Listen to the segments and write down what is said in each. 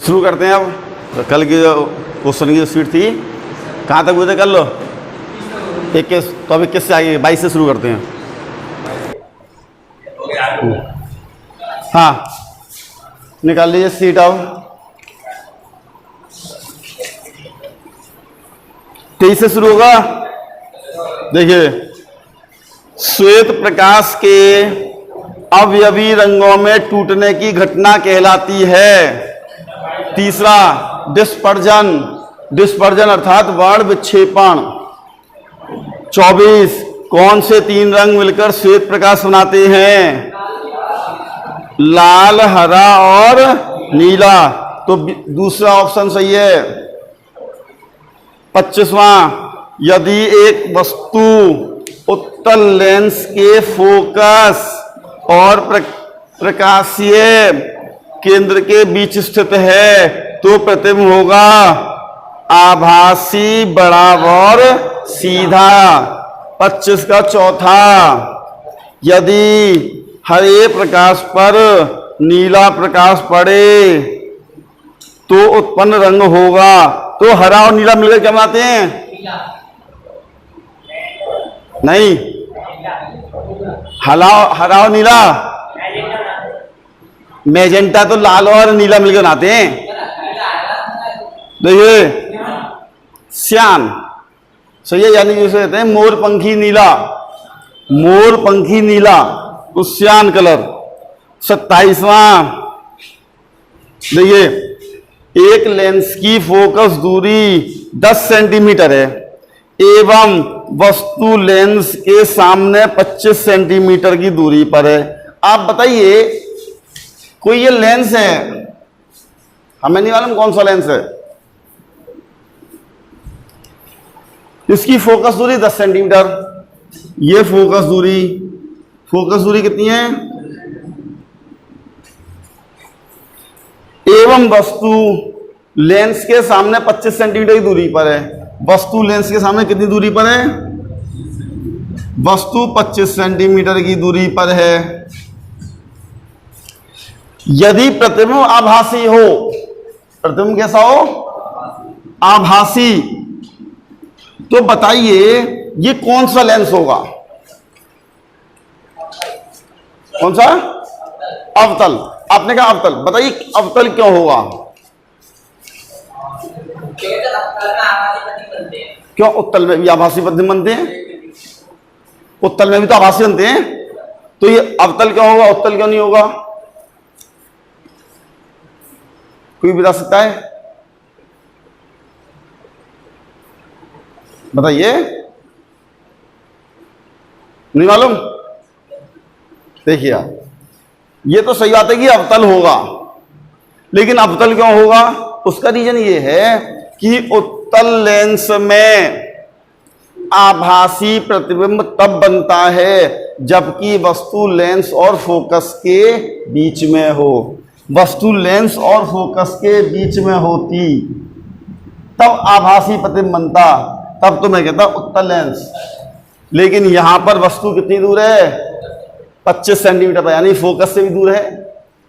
शुरू करते हैं अब। तो कल की जो क्वेश्चन की स्पीड थी कहाँ तक हुए थे, कर लो 21, तो अब 21 से आगे 22 से शुरू करते हैं। हाँ निकाल लीजिए सीट अब। 23 से शुरू होगा। देखिए, श्वेत प्रकाश के अवयवी रंगों में टूटने की घटना कहलाती है। तीसरा डिस्पर्जन, डिस्पर्जन अर्थात वर्ण विक्षेपण। 24 कौन से 3 रंग मिलकर श्वेत प्रकाश बनाते हैं? लाल, हरा और नीला। तो दूसरा ऑप्शन सही है। 25वां यदि एक वस्तु उत्तल लेंस के फोकस और प्रकाशीय केंद्र के बीच स्थित है तो प्रतिबिंब होगा आभासी, बराबर, सीधा। 25 का चौथा यदि हरे प्रकाश पर नीला प्रकाश पड़े तो उत्पन्न रंग होगा। तो हरा और नीला मिलकर क्या बनाते हैं? नहीं, हरा और नीला, मैजेंटा तो लाल और नीला मिलकर बनाते हैं। देखिए श्यान सही है, यानी जिसे कहते हैं मोरपंखी नीला, मोरपंखी नीला तो श्यान कलर। 27वां देखिए, एक लेंस की फोकस दूरी 10 सेंटीमीटर है एवं वस्तु लेंस के सामने 25 सेंटीमीटर की दूरी पर है। आप बताइए, कोई ये लेंस है, हमें नहीं मालूम कौन सा लेंस है, इसकी फोकस दूरी 10 सेंटीमीटर, ये फोकस दूरी कितनी है? एवं वस्तु लेंस के सामने 25 सेंटीमीटर की दूरी पर है। वस्तु लेंस के सामने कितनी दूरी पर है? वस्तु 25 सेंटीमीटर की दूरी पर है। यदि प्रतिबिंब आभासी हो, प्रतिबिंब कैसा हो? आभासी। तो बताइए ये कौन सा लेंस होगा? कौन सा? अवतल। आपने कहा अवतल, बताइए अवतल क्यों होगा? क्यों उत्तल में भी आभासी प्रतिबिंब बनते हैं? उत्तल में भी तो आभासी बनते हैं, तो ये अवतल क्यों होगा, उत्तल क्यों नहीं होगा? कोई बता सकता है? बताइए, नहीं मालूम? देखिए आप, ये तो सही बात है कि अवतल होगा, लेकिन अवतल क्यों होगा? उसका रीजन ये है कि उत्तल लेंस में आभासी प्रतिबिंब तब बनता है जबकि वस्तु लेंस और फोकस के बीच में हो। वस्तु लेंस और फोकस के बीच में होती तब आभासी प्रतिबिंब बनता, तब तो मैं कहता उत्तल लेंस। लेकिन यहां पर वस्तु कितनी दूर है? 25 सेंटीमीटर पर, यानी फोकस से भी दूर है,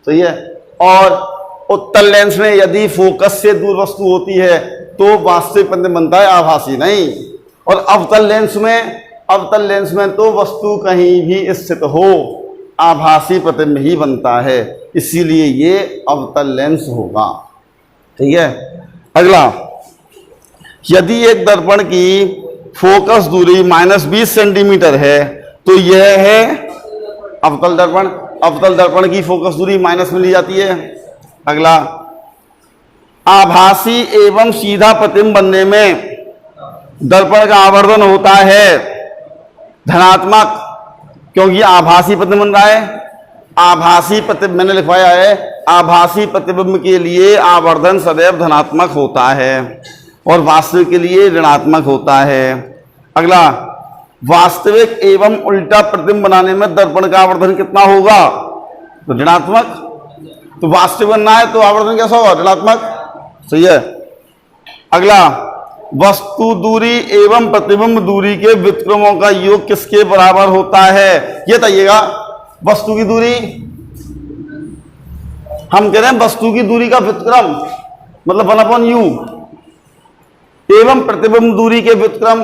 सही है। और उत्तल लेंस में यदि फोकस से दूर वस्तु होती है तो वास्तविक प्रतिबिंब बनता है, आभासी नहीं। और अवतल लेंस में तो वस्तु कहीं भी स्थित हो, आभासी प्रतिबिंब ही बनता है, इसीलिए ये अवतल लेंस होगा। ठीक है। अगला, यदि एक दर्पण की फोकस दूरी -20 सेंटीमीटर है तो यह है अवतल दर्पण। अवतल दर्पण की फोकस दूरी माइनस में ली जाती है। अगला, आभासी एवं सीधा प्रतिबिंब बनने में दर्पण का आवर्धन होता है धनात्मक, क्योंकि आभासी प्रतिबिंब बन रहा है। आभासी प्रतिबिंब मैंने लिखवाया है, आभासी प्रतिबिंब के लिए आवर्धन सदैव धनात्मक होता है और वास्तविक के लिए ऋणात्मक होता है। अगला, वास्तविक एवं उल्टा प्रतिबिंब बनाने में दर्पण का आवर्धन कितना होगा? तो ऋणात्मक। तो वास्तविक बनना है तो आवर्धन कैसा होगा? ऋणात्मक, सही है। अगला, वस्तु दूरी एवं प्रतिबिंब दूरी के व्युत्क्रमों का योग किसके बराबर होता है? ये बताइएगा। वस्तु की दूरी, हम कह रहे हैं वस्तु की दूरी का व्युत्क्रम, मतलब 1/u एवं प्रतिबिंब दूरी के व्युत्क्रम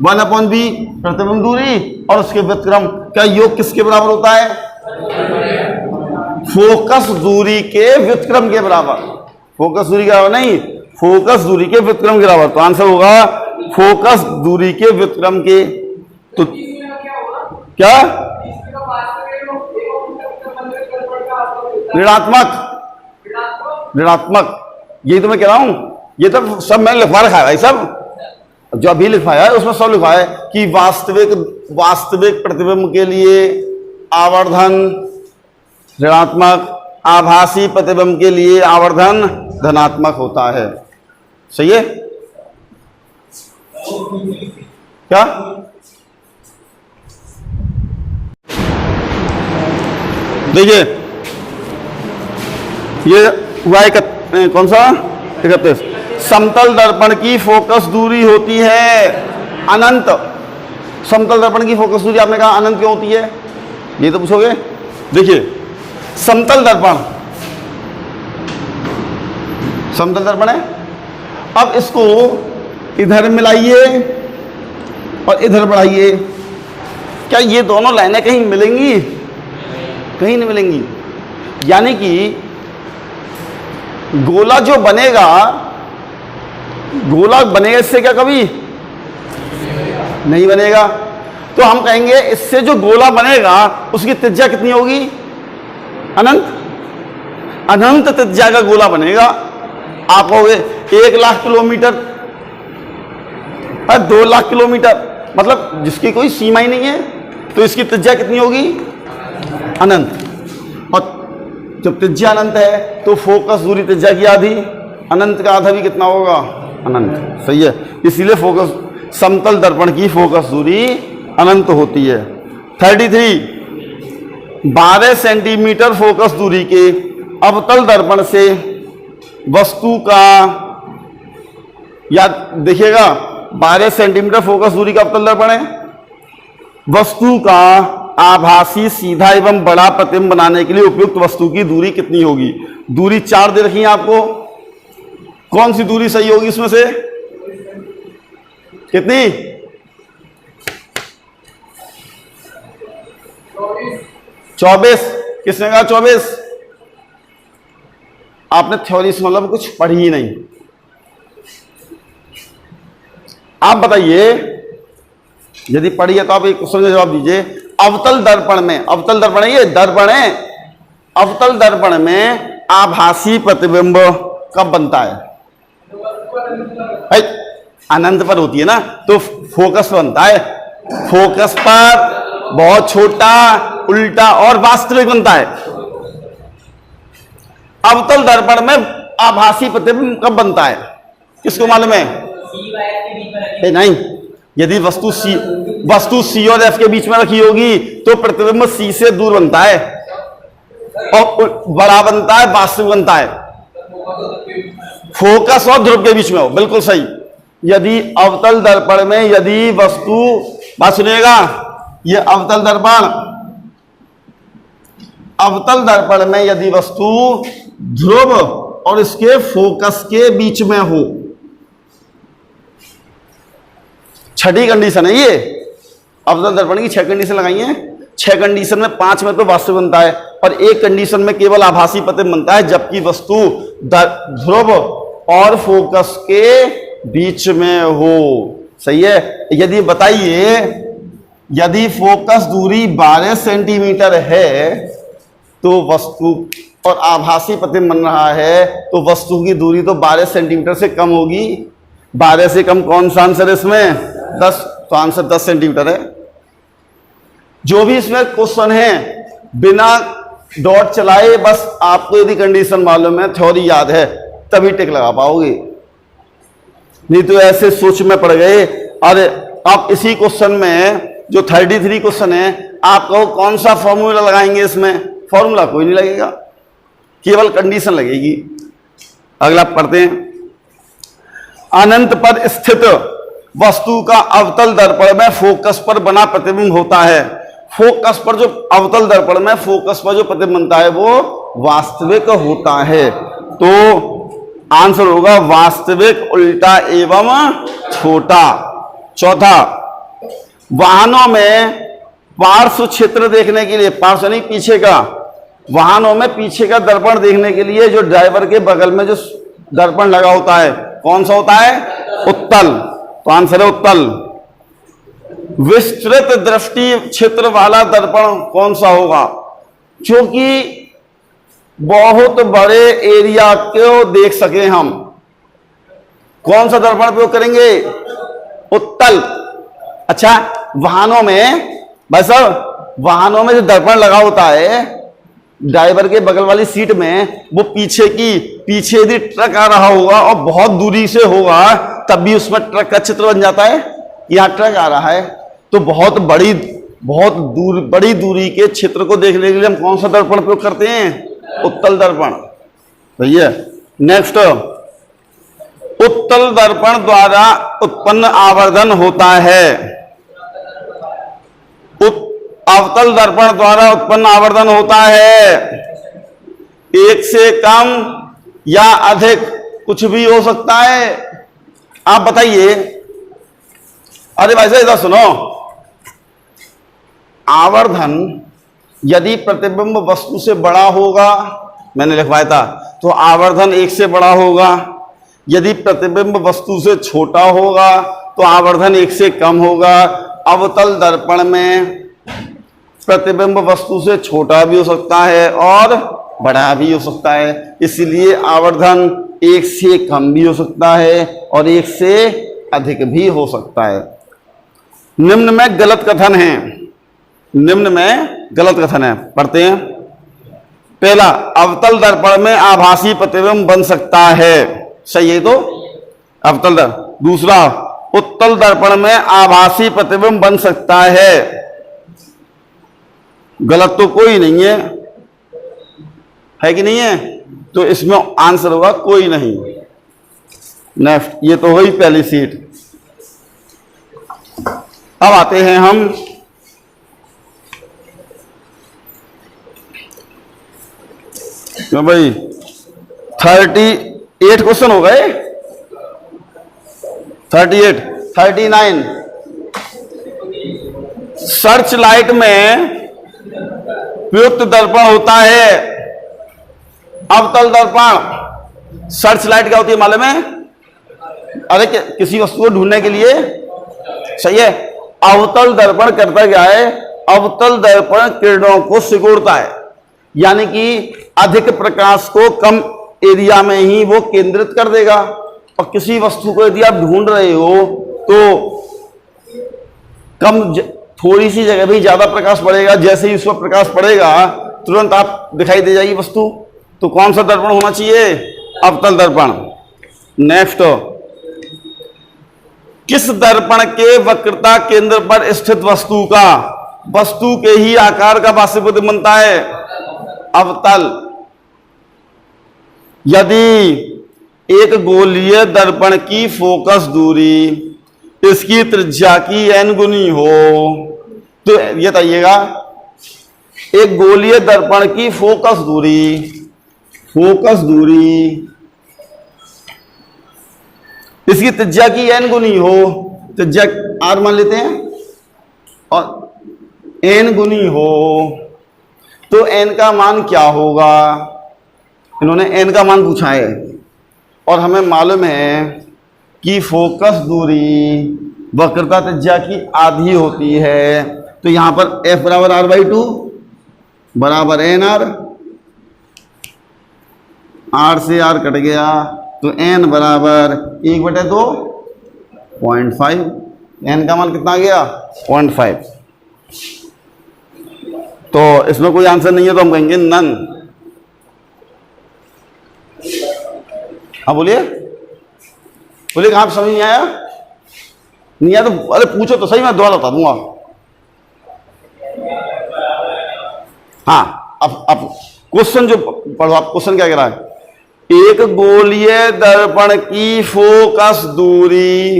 1/v प्रतिबिंब दूरी और उसके व्युत्क्रम का योग किसके बराबर होता है? फोकस दूरी के व्युत्क्रम के बराबर। फोकस दूरी के बराबर नहीं, फोकस दूरी के व्युत्क्रम के बराबर। तो आंसर होगा फोकस दूरी के व्युत्क्रम के। तो क्या ऋणात्मक, ऋणात्मक, यही तो मैं कह रहा हूं। ये तो सब मैंने लिखवा रखा है भाई, सब जो अभी लिखवाया है उसमें सब लिखा है कि वास्तविक प्रतिबिंब के लिए आवर्धन ऋणात्मक, आभासी प्रतिबिंब के लिए आवर्धन धनात्मक होता है। सही है क्या? देखिए ये हुआ कौन सा 31। समतल दर्पण की फोकस दूरी होती है अनंत। समतल दर्पण की फोकस दूरी आपने कहा अनंत क्यों होती है, ये तो पूछोगे। देखिए समतल दर्पण, समतल दर्पण है। अब इसको इधर मिलाइए और इधर बढ़ाइए, क्या ये दोनों लाइनें कहीं मिलेंगी? कहीं नहीं मिलेंगी। यानी कि गोला जो बनेगा, गोला बनेगा इससे क्या कभी नहीं बनेगा। तो हम कहेंगे इससे जो गोला बनेगा उसकी त्रिज्या कितनी होगी? अनंत। अनंत त्रिज्या का गोला बनेगा। आप कहोगे 1,00,000 किलोमीटर, 2,00,000 किलोमीटर, मतलब जिसकी कोई सीमा ही नहीं है, तो इसकी त्रिज्या कितनी होगी? अनंत। और जब त्रिज्या अनंत है तो फोकस दूरी त्रिज्या की आधी, अनंत का आधा भी कितना होगा? अनंत। सही है, इसीलिए फोकस समतल दर्पण की फोकस दूरी अनंत होती है। 33 12 सेंटीमीटर फोकस दूरी के अवतल दर्पण से वस्तु का, याद देखिएगा 12 सेंटीमीटर फोकस दूरी का अवतल दर्पण है। वस्तु का आभासी सीधा एवं बड़ा प्रतिबिंब बनाने के लिए उपयुक्त वस्तु की दूरी कितनी होगी? दूरी 4 दे रखी है आपको, कौन सी दूरी सही होगी इसमें से? कितनी? 24। किसने कहा 24? आपने थ्योरी से मतलब कुछ पढ़ी ही नहीं। आप बताइए, यदि पढ़ी है तो आप एक क्वेश्चन का जवाब दीजिए। अवतल दर्पण में, अवतल दर्पण है, ये दर्पण है, अवतल दर्पण में आभासी प्रतिबिंब कब बनता है? अनंत पर होती है ना, तो फोकस बनता है। फोकस पर बहुत छोटा, उल्टा और वास्तविक बनता है। अवतल दर्पण में आभासी प्रतिबिंब कब बनता है? किसको मालूम है? नहीं, यदि वस्तु सी और एफ के बीच में रखी होगी तो प्रतिबिंब सी से दूर बनता है और बड़ा बनता है, वास्तविक बनता है। फोकस और ध्रुव के बीच में हो, बिल्कुल सही। यदि अवतल दर्पण में यदि वस्तु, बात सुनिएगा, ये अवतल दर्पण में यदि वस्तु ध्रुव और इसके फोकस के बीच में हो, छठी कंडीशन है ये। अवतल दर्पण की 6 कंडीशन लगाई हैं। 6 कंडीशन में 5 में तो वास्तविक बनता है और 1 कंडीशन में केवल आभासी प्रतिबिंब बनता है, जबकि वस्तु ध्रुव और फोकस के बीच में हो। सही है। यदि बताइए, यदि फोकस दूरी 12 सेंटीमीटर है तो वस्तु और आभासी प्रतिबिंब बन रहा है, तो वस्तु की दूरी तो 12 सेंटीमीटर से कम होगी। 12 से कम कौन सा आंसर है इसमें? 10। तो आंसर 10 सेंटीमीटर है। जो भी इसमें क्वेश्चन है बिना डॉट चलाए, बस आपको यदि कंडीशन मालूम है, थ्योरी याद है, तभी टिक लगा पाओगे, नहीं तो ऐसे सोच में पड़ गए। अरे आप इसी क्वेश्चन में जो 33 क्वेश्चन है, आप कहो कौन सा फॉर्मूला लगाएंगे इसमें? फॉर्मूला कोई नहीं लगेगा, केवल कंडीशन लगेगी। अगला पढ़ते हैं। अनंत पर स्थित वस्तु का अवतल दर्पण में फोकस पर बना प्रतिबिंब होता है। फोकस पर जो अवतल दर्पण में फोकस पर जो प्रतिबिंब बनता है वो वास्तविक होता है। तो आंसर होगा वास्तविक, उल्टा एवं छोटा। चौथा, वाहनों में पार्श्व क्षेत्र देखने के लिए, पार्श्व नहीं पीछे का, वाहनों में पीछे का दर्पण देखने के लिए जो ड्राइवर के बगल में जो दर्पण लगा होता है, कौन सा होता है? उत्तल। तो आंसर है उत्तल। विस्तृत दृष्टि क्षेत्र वाला दर्पण कौन सा होगा? जो कि बहुत बड़े एरिया को देख सके हम, कौन सा दर्पण प्रयोग करेंगे? उत्तल। अच्छा, वाहनों में भाई साहब, वाहनों में जो दर्पण लगा होता है ड्राइवर के बगल वाली सीट में, वो पीछे यदि ट्रक आ रहा होगा और बहुत दूरी से होगा, तब भी उसमें ट्रक का चित्र बन जाता है। यहां ट्रक आ रहा है तो बहुत बड़ी दूरी के क्षेत्र को देखने के लिए हम कौन सा दर्पण प्रयोग करते हैं? उत्तल दर्पण। भैया नेक्स्ट, उत्तल दर्पण द्वारा उत्पन्न आवर्धन होता है। अवतल दर्पण द्वारा उत्पन्न आवर्धन होता है एक से कम या अधिक, कुछ भी हो सकता है। आप बताइए। अरे भाई साहब इधर सुनो, आवर्धन यदि प्रतिबिंब वस्तु से बड़ा होगा, मैंने लिखवाया था, तो आवर्धन 1 से बड़ा होगा। यदि प्रतिबिंब वस्तु से छोटा होगा तो आवर्धन 1 से कम होगा। अवतल दर्पण में प्रतिबिंब वस्तु से छोटा भी हो सकता है और बड़ा भी हो सकता है, इसलिए आवर्धन 1 से कम भी हो सकता है और 1 से अधिक भी हो सकता है। निम्न में गलत कथन है, निम्न में गलत कथन है, पढ़ते हैं। पहला, अवतल दर्पण में आभासी प्रतिबिंब बन सकता है, सही है तो अवतल दर्पण। दूसरा, उत्तल दर्पण में आभासी प्रतिबिंब बन सकता है, गलत तो कोई नहीं है कि नहीं है? तो इसमें आंसर होगा कोई नहीं। नेक्स्ट, ये तो हुई पहली सीट। अब आते हैं हम क्यों भाई 38 क्वेश्चन हो गए, 38, 39। सर्च लाइट में प्रयुक्त दर्पण होता है अवतल दर्पण। सर्च लाइट क्या होती है मालूम है? अरे किसी वस्तु को ढूंढने के लिए, सही है। अवतल दर्पण करता क्या है? अवतल दर्पण किरणों को सिकुड़ता है, यानी कि अधिक प्रकाश को कम एरिया में ही वो केंद्रित कर देगा। और किसी वस्तु को यदि आप ढूंढ रहे हो तो थोड़ी सी जगह भी ज्यादा प्रकाश पड़ेगा, जैसे ही उस पर प्रकाश पड़ेगा तुरंत आप दिखाई दे जाएगी वस्तु। तो कौन सा दर्पण होना चाहिए? अवतल दर्पण। नेक्स्ट, किस दर्पण के वक्रता केंद्र पर स्थित वस्तु के ही आकार का वास्तविक प्रतिबिंब बनता है? अवतल। यदि एक गोलीय दर्पण की फोकस दूरी इसकी त्रिज्या की n गुनी हो, तो ये बताइएगा, एक गोलीय दर्पण की फोकस दूरी इसकी त्रिज्या की n गुनी हो, त्रिज्या r मान लेते हैं, और n गुनी हो, तो n का मान क्या होगा? इन्होंने n का मान पूछा है और हमें मालूम है कि फोकस दूरी वक्रता त्रिज्या की आधी होती है। तो यहां पर f बराबर r/2 बराबर nr, r से r कट गया तो n बराबर 1/2 0.5। n का मान कितना आ गया? 0.5। तो इसमें कोई आंसर नहीं है तो हम कहेंगे नन। हाँ बोलिए कहाँ समझ नहीं आया? नहीं आया तो अरे पूछो तो सही, मैं दोबारा बता दूंगा। हाँ, अब क्वेश्चन जो पढ़ो आप, क्वेश्चन क्या कह रहा है? एक गोलीय दर्पण की फोकस दूरी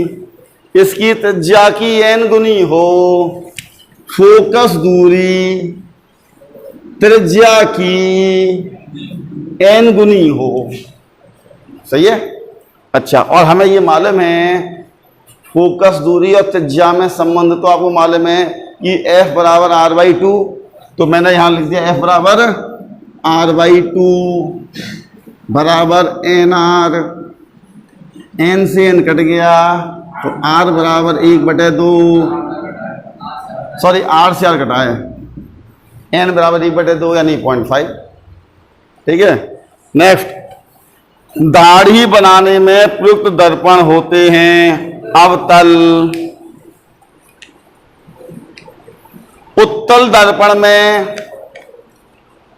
इसकी त्रिज्या की n गुनी हो, फोकस दूरी त्रिज्या की n गुनी हो, सही है। अच्छा, और हमें ये मालूम है फोकस दूरी और त्रिज्या में संबंध तो आपको मालूम है कि F बराबर r/2, तो मैंने यहां लिख दिया F बराबर r/2 बराबर nr, n से n कट गया तो r बराबर 1/2, सॉरी r से r कटा है, n बराबर 1/2 यानी 0.5। ठीक है। नेक्स्ट, दाढ़ी बनाने में प्रयुक्त दर्पण होते हैं अवतल। उत्तल दर्पण में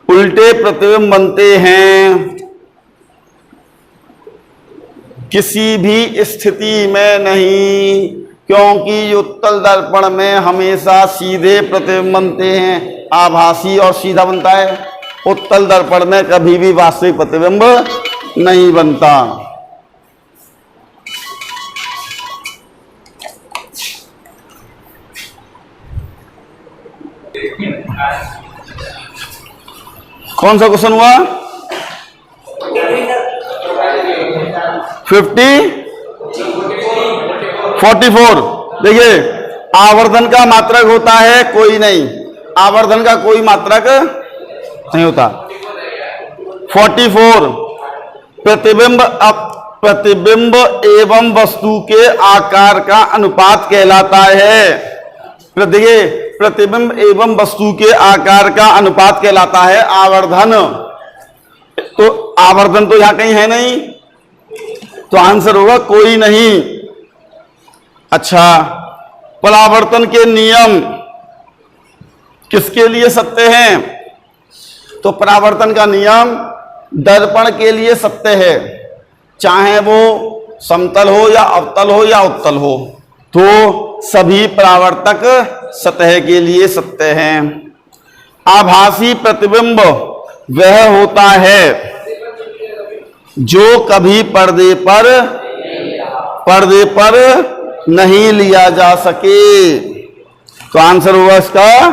उल्टे प्रतिबिंब बनते हैं, किसी भी स्थिति में नहीं, क्योंकि उत्तल दर्पण में हमेशा सीधे प्रतिबिंब बनते हैं, आभासी और सीधा बनता है। उत्तल दर्पण में कभी भी वास्तविक प्रतिबिंब नहीं बनता। कौन सा क्वेश्चन हुआ? 44। देखिए, आवर्धन का मात्रक होता है कोई नहीं, आवर्धन का कोई मात्रक नहीं होता। 44, प्रतिबिंब एवं वस्तु के आकार का अनुपात कहलाता है। देखिए, प्रतिबिंब एवं वस्तु के आकार का अनुपात कहलाता है आवर्धन। तो आवर्धन तो यहां कहीं है नहीं, तो आंसर होगा कोई नहीं। अच्छा, परावर्तन के नियम किसके लिए सत्य हैं? तो परावर्तन का नियम दर्पण के लिए सत्य है, चाहे वो समतल हो या अवतल हो या उत्तल हो, तो सभी परावर्तक सतह के लिए सत्य हैं। आभासी प्रतिबिंब वह होता है जो कभी पर्दे पर नहीं लिया जा सके, तो आंसर हुआ इसका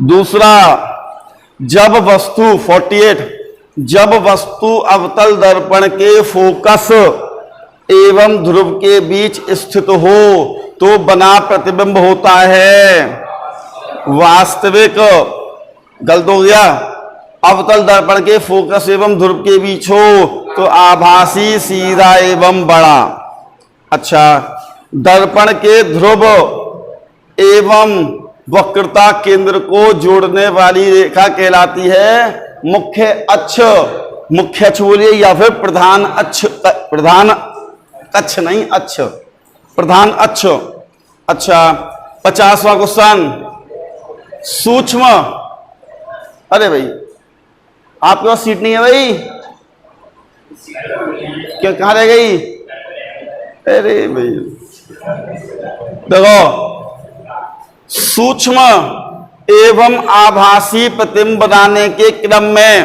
दूसरा। जब वस्तु 48, जब वस्तु अवतल दर्पण के फोकस एवं ध्रुव के बीच स्थित हो तो बना प्रतिबिंब होता है। वास्तविक, गलत हो गया, अवतल दर्पण के फोकस एवं ध्रुव के बीच हो तो आभासी, सीधा एवं बड़ा। अच्छा, दर्पण के ध्रुव एवं वक्रता केंद्र को जोड़ने वाली रेखा कहलाती है मुख्य अक्ष। मुख्य अक्ष बोलिए या फिर प्रधान अक्ष, प्रधान अक्ष नहीं, अक्ष, प्रधान अक्ष। अच्छा, 50वां क्वेश्चन, सूक्ष्म। अरे भाई, आपके पास सीट नहीं है भाई, क्या कहां रह गई? अरे भाई देखो, सूक्ष्म एवं आभासी प्रतिबिंब बनाने के क्रम में,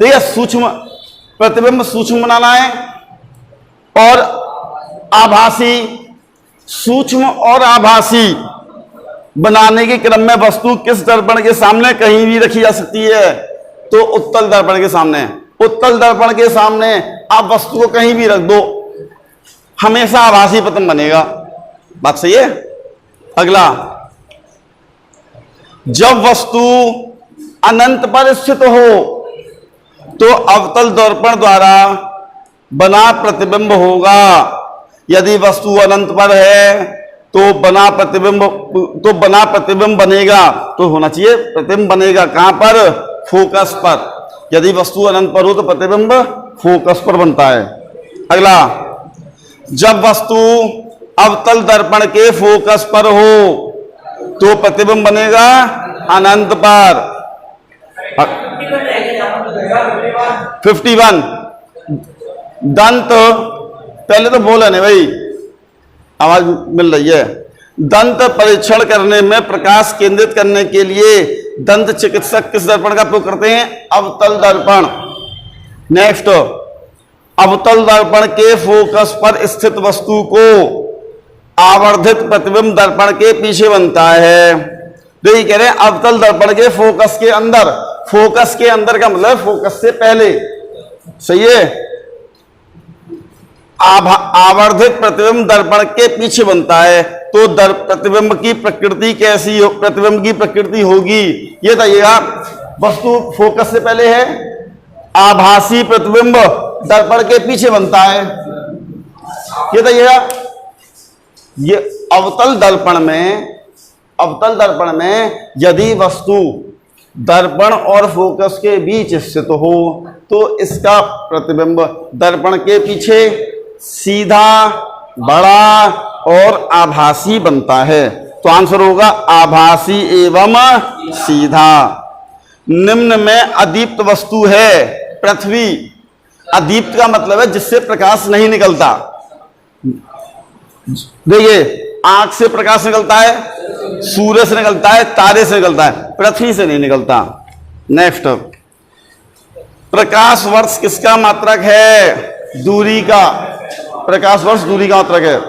देखिए सूक्ष्म प्रतिबिंब सूक्ष्म बनाना है और आभासी, सूक्ष्म और आभासी बनाने के क्रम में वस्तु किस दर्पण के सामने कहीं भी रखी जा सकती है? तो उत्तल दर्पण के सामने। उत्तल दर्पण के सामने आप वस्तु को कहीं भी रख दो, हमेशा आभासी प्रतिबिंब बनेगा। बात सही है। अगला, जब वस्तु अनंत पर स्थित हो तो अवतल दर्पण द्वारा बना प्रतिबिंब होगा। यदि वस्तु अनंत पर है तो बना प्रतिबिंब बनेगा, तो होना चाहिए प्रतिबिंब बनेगा कहां पर? फोकस पर। यदि वस्तु अनंत पर हो तो प्रतिबिंब फोकस पर बनता है। अगला, जब वस्तु अवतल दर्पण के फोकस पर हो तो प्रतिबिंब बनेगा अनंत पर। 51, दंत, पहले तो बोला नहीं भाई, आवाज मिल रही है। दंत परीक्षण करने में प्रकाश केंद्रित करने के लिए दंत चिकित्सक किस दर्पण का उपयोग करते हैं? अवतल दर्पण। नेक्स्ट, अवतल दर्पण के फोकस पर स्थित वस्तु को आवर्धित प्रतिबिंब दर्पण के पीछे बनता है। तो ये कह रहे हैं अवतल दर्पण के फोकस के अंदर। फोकस के अंदर का मतलब फोकस से पहले, सही है। आवर्धित प्रतिबिंब दर्पण के पीछे बनता है, तो प्रतिबिंब की प्रकृति कैसी हो, प्रतिबिंब की प्रकृति होगी ये बताइएगा। वस्तु फोकस से पहले है, आभासी प्रतिबिंब दर्पण के पीछे बनता है, ये बताइएगा। ये अवतल दर्पण में यदि वस्तु दर्पण और फोकस के बीच स्थित हो तो इसका प्रतिबिंब दर्पण के पीछे सीधा, बड़ा और आभासी बनता है। तो आंसर होगा आभासी एवं सीधा। निम्न में अदीप्त वस्तु है पृथ्वी। अदीप्त का मतलब है जिससे प्रकाश नहीं निकलता। देखिए, आंख से प्रकाश निकलता है, सूर्य से निकलता है, तारे से निकलता है, पृथ्वी से नहीं निकलता। नेक्स्ट, प्रकाश वर्ष किसका मात्रक है? दूरी का। प्रकाश वर्ष दूरी का मात्रक है।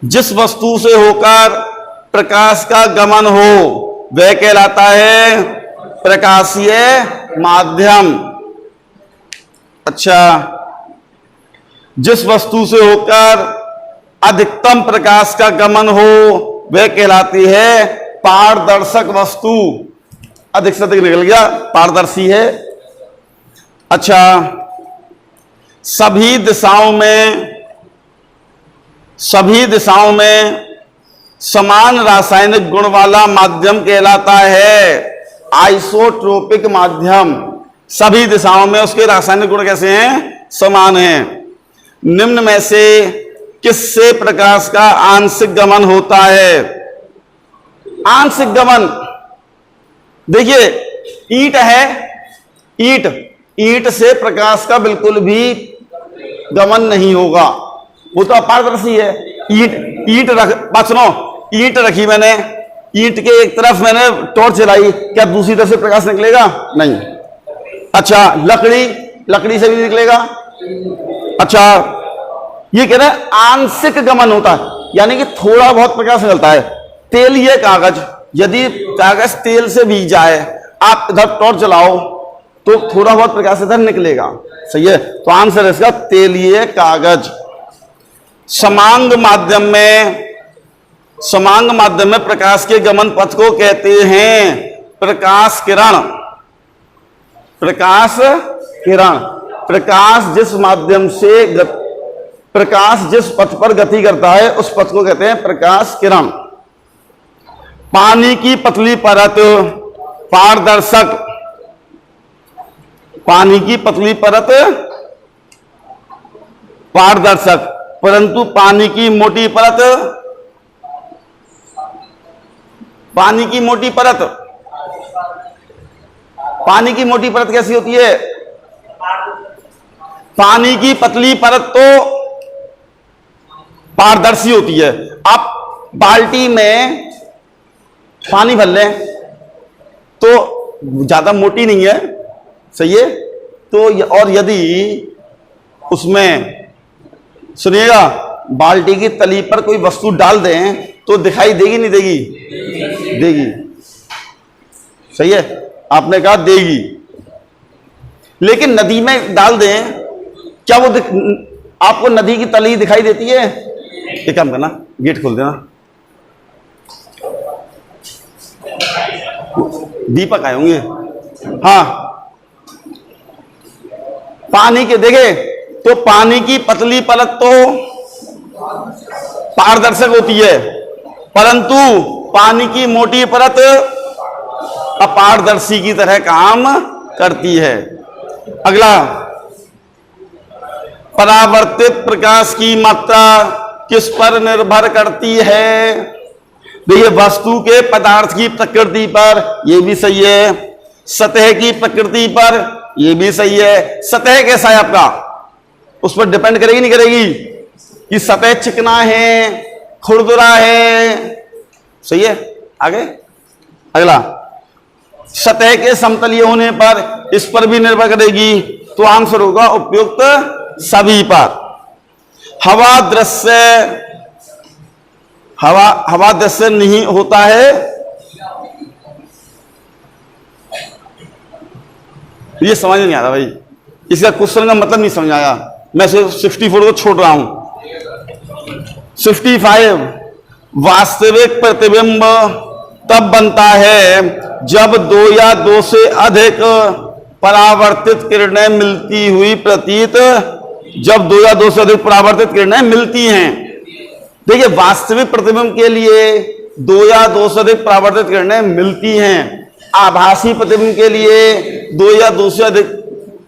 जिस वस्तु से होकर प्रकाश का गमन हो वह कहलाता है प्रकाशीय माध्यम। अच्छा, जिस वस्तु से होकर अधिकतम प्रकाश का गमन हो वह कहलाती है पारदर्शक वस्तु। अधिक से अधिक निकल गया, पारदर्शी है। अच्छा, सभी दिशाओं में समान रासायनिक गुण वाला माध्यम कहलाता है आइसोट्रोपिक माध्यम। सभी दिशाओं में उसके रासायनिक गुण कैसे हैं? समान हैं। निम्न में से किससे प्रकाश का आंशिक गमन होता है? आंशिक गमन, देखिए ईंट है, ईंट से प्रकाश का बिल्कुल भी गमन नहीं होगा, वो तो अपारदर्शी है। ईंट रखी मैंने, ईंट के एक तरफ मैंने टॉर्च जलाई, क्या दूसरी तरफ से प्रकाश निकलेगा? नहीं। अच्छा, लकड़ी से भी निकलेगा। अच्छा, ये कह रहे हैं आंशिक गमन होता है, यानी कि थोड़ा बहुत प्रकाश निकलता है। तेल, ये कागज, यदि कागज तेल से भीग जाए, आप इधर टॉर्च जलाओ तो थोड़ा बहुत प्रकाश इधर निकलेगा। सही है, तो आंसर है इसका तेलीय कागज। समांग माध्यम में प्रकाश के गमन पथ को कहते हैं प्रकाश किरण। प्रकाश जिस पथ पर गति करता है उस पथ को कहते हैं प्रकाश किरण। पानी की पतली परत पारदर्शक, परंतु पानी की मोटी परत कैसी होती है? पानी की पतली परत तो पारदर्शी होती है। आप बाल्टी में पानी भर लें तो ज्यादा मोटी नहीं है, सही है। तो और यदि उसमें, सुनिएगा, बाल्टी की तली पर कोई वस्तु डाल दें तो दिखाई देगी नहीं देगी? देगी। सही है, आपने कहा देगी। लेकिन नदी में डाल दें, क्या वो आपको नदी की तली दिखाई देती है? एक काम करना, गेट खोल देना, दीपक आए होंगे। हाँ, पानी के देखे तो पानी की पतली परत तो पारदर्शक होती है, परंतु पानी की मोटी परत अपारदर्शी की तरह काम करती है। अगला, परावर्तित प्रकाश की मात्रा किस पर निर्भर करती है? देखिए, वस्तु के पदार्थ की प्रकृति पर, यह भी सही है। सतह की प्रकृति पर, यह भी सही है। सतह कैसा है आपका, उस पर डिपेंड करेगी नहीं करेगी कि सतह चिकना है, खुरदुरा है। सही है। आगे अगला, सतह के समतलीय होने पर, इस पर भी निर्भर करेगी। तो आंसर होगा उपयुक्त सभी पर। हवा दृश्य नहीं होता है, ये समझ नहीं आ रहा भाई, इसका क्वेश्चन का मतलब नहीं समझ आया। मैं सिर्फ 64 को छोड़ रहा हूं। 65, वास्तविक प्रतिबिंब तब बनता है जब 2 या 2 से अधिक परावर्तित किरणें मिलती हुई प्रतीत, जब 2 या 2 से अधिक परावर्तित किरणें मिलती हैं। देखिए, वास्तविक प्रतिबिंब के लिए 2 या 2 से अधिक परावर्तित किरणें मिलती हैं। आभासी प्रतिबिंब के लिए 2 या 2 से अधिक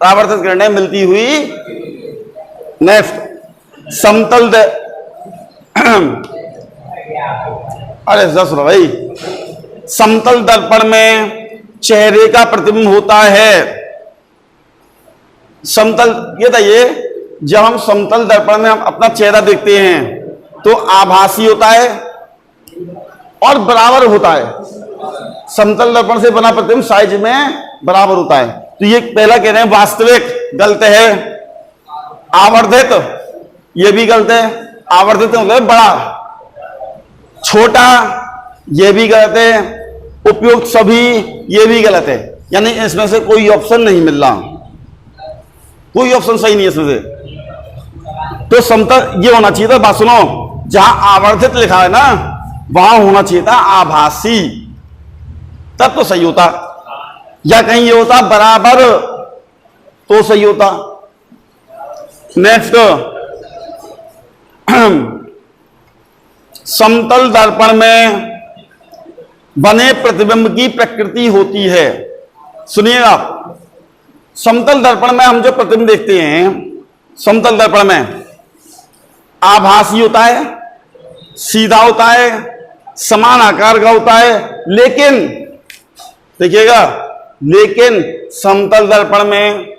परावर्तित किरणें मिलती हुई। नेक्स्ट, समतल अरे सुनो भाई, समतल दर्पण में चेहरे का प्रतिबिंब होता है। समतल, ये बताइए, जब हम समतल दर्पण में हम अपना चेहरा देखते हैं तो आभासी होता है और बराबर होता है। समतल दर्पण से बना प्रतिबिंब साइज में बराबर होता है। तो ये पहला कह रहे हैं वास्तविक, गलत है। आवर्धित, ये भी गलत है। आवर्धित मतलब बड़ा, छोटा, ये भी गलत है। उपयुक्त सभी, ये भी गलत है। यानी इसमें से कोई ऑप्शन नहीं मिल रहा, कोई ऑप्शन सही नहीं है इसमें से। तो समतल ये होना चाहिए था, बात सुनो, जहां आवर्धित लिखा है ना वहां होना चाहिए था आभासी, तब तो सही होता। या कहीं ये होता बराबर तो सही होता। नेक्स्ट, समतल दर्पण में बने प्रतिबिंब की प्रकृति होती है। सुनिएगा, समतल दर्पण में हम जो प्रतिबिंब देखते हैं, समतल दर्पण में आभासी होता है, सीधा होता है, समान आकार का होता है। लेकिन देखिएगा, लेकिन समतल दर्पण में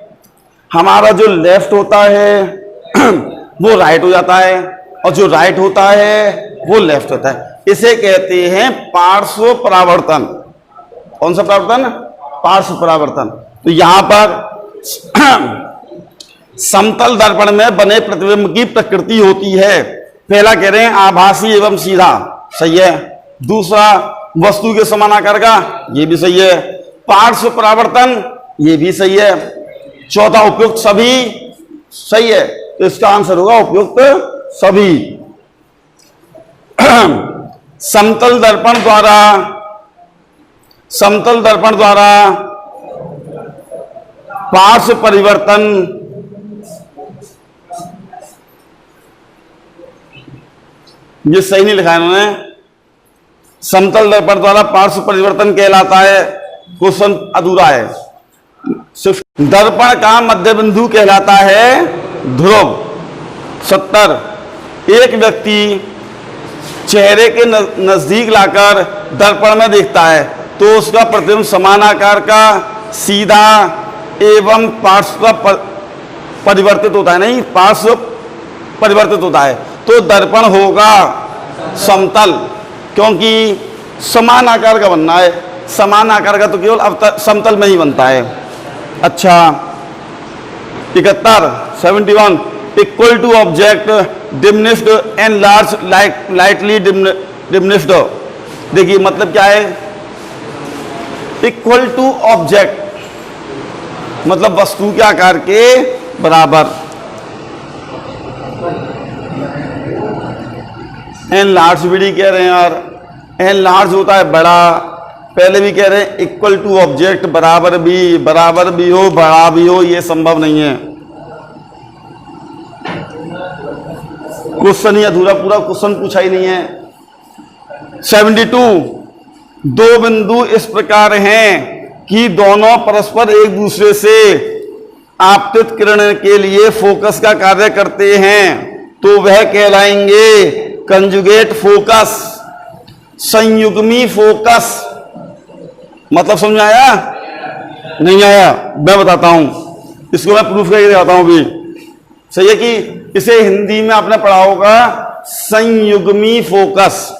हमारा जो लेफ्ट होता है वो राइट हो जाता है और जो राइट होता है वो लेफ्ट होता है। इसे कहते हैं पार्श्व परावर्तन। कौन सा परावर्तन? पार्श्व परावर्तन। तो यहां पर समतल दर्पण में बने प्रतिबिंब की प्रकृति होती है। पहला कह रहे हैं आभासी एवं सीधा, सही है। दूसरा, वस्तु के समान आकार का, ये भी सही है। पार्श्व परावर्तन, ये भी सही है। चौथा, उपयुक्त सभी, सही है। तो इसका आंसर होगा उपयुक्त सभी। समतल दर्पण द्वारा पार्श्व परिवर्तन ये सही नहीं लिखा है इन्होंने। समतल दर्पण द्वारा पार्श्व परिवर्तन कहलाता है, क्वेश्चन अधूरा है। दर्पण का मध्य बिंदु कहलाता है ध्रुव। 70, एक व्यक्ति चेहरे के नजदीक लाकर दर्पण में देखता है तो उसका प्रतिबिंब समान आकार का, सीधा एवं पार्श्व परिवर्तित होता है। नहीं, पार्श्व परिवर्तित होता है। तो दर्पण होगा समतल, क्योंकि समान आकार का बनना है। समान आकार का तो केवल समतल में ही बनता है। अच्छा, 71, 71, equal to object diminished and large lightly diminished. देखिए मतलब क्या है, इक्वल टू ऑब्जेक्ट मतलब वस्तु के आकार के बराबर। एन लार्ज भी कह रहे हैं यार, एन लार्ज होता है बड़ा। पहले भी कह रहे हैं इक्वल टू ऑब्जेक्ट बराबर भी हो, बड़ा भी हो, ये संभव नहीं है। क्वेश्चन ही अधूरा, पूरा क्वेश्चन पूछा ही नहीं है। 72, दो बिंदु इस प्रकार हैं कि दोनों परस्पर एक दूसरे से आपतित किरण के लिए फोकस का कार्य करते हैं तो वह कहलाएंगे कंजुगेट फोकस, संयुग्मी फोकस। मतलब समझ आया? नहीं आया? मैं बताता हूं, इसको मैं प्रूफ करके दिखाता हूं अभी। सही है कि इसे हिंदी में आपने पढ़ा होगा संयुग्मी फोकस।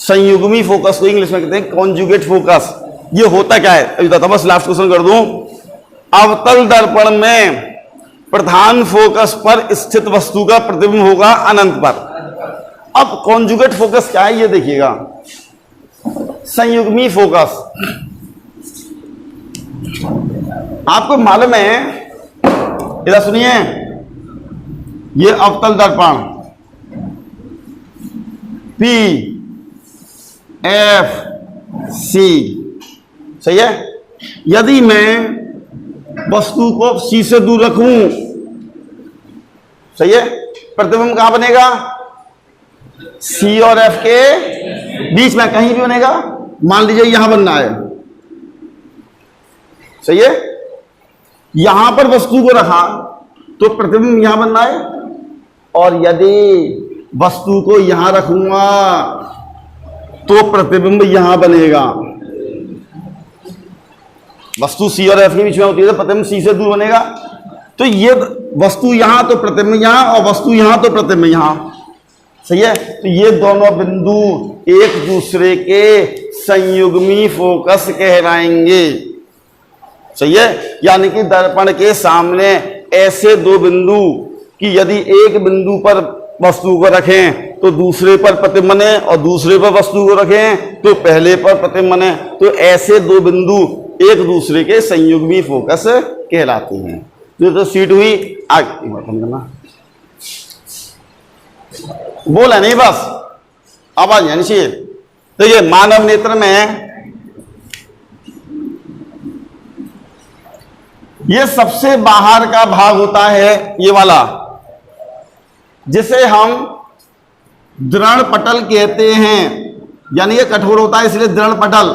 संयुग्मी फोकस को इंग्लिश में कहते हैं कॉन्जुगेट फोकस। ये होता क्या है अभी बताता, बस लास्ट क्वेश्चन कर दूं। अवतल दर्पण में प्रधान फोकस पर स्थित वस्तु का प्रतिबिंब होगा अनंत पर। अब कॉन्जुगेट फोकस क्या है ये देखिएगा, संयुग्मी फोकस। आपको मालूम है, इधर सुनिए, ये अवतल दर्पण पी एफ सी, सही है। यदि मैं वस्तु को सी से दूर रखूं, सही है, प्रतिबिंब कहां बनेगा? सी और एफ के बीच में, कहीं भी बनेगा। मान लीजिए यहां बनना है, सही है, यहां पर वस्तु को रखा तो प्रतिबिंब यहां बनना है, और यदि वस्तु को यहां रखूंगा तो प्रतिबिंब यहां बनेगा। वस्तु सी और एफ के बीच में होती है तो प्रतिबिंब सी से दूर बनेगा। तो ये वस्तु यहां तो प्रतिबिंब यहां, और वस्तु यहां तो प्रतिबिंब यहां, सही है। तो ये दोनों बिंदु एक दूसरे के संयुग्मी फोकस कहलाएंगे, सही है। यानी कि दर्पण के सामने ऐसे दो बिंदु कि यदि एक बिंदु पर वस्तु को रखें तो दूसरे पर प्रतिबिंब बने, और दूसरे पर वस्तु को रखें तो पहले पर प्रतिबिंब बने, तो ऐसे दो बिंदु एक दूसरे के संयुग्मी फोकस कहलाते हैं। तो सीट हुई आगे करना, बोला नहीं बस, आवाज आनी चाहिए। तो ये मानव नेत्र में ये सबसे बाहर का भाग होता है, ये वाला, जिसे हम दृढ़ पटल कहते हैं। यानी ये कठोर होता है इसलिए दृढ़ पटल,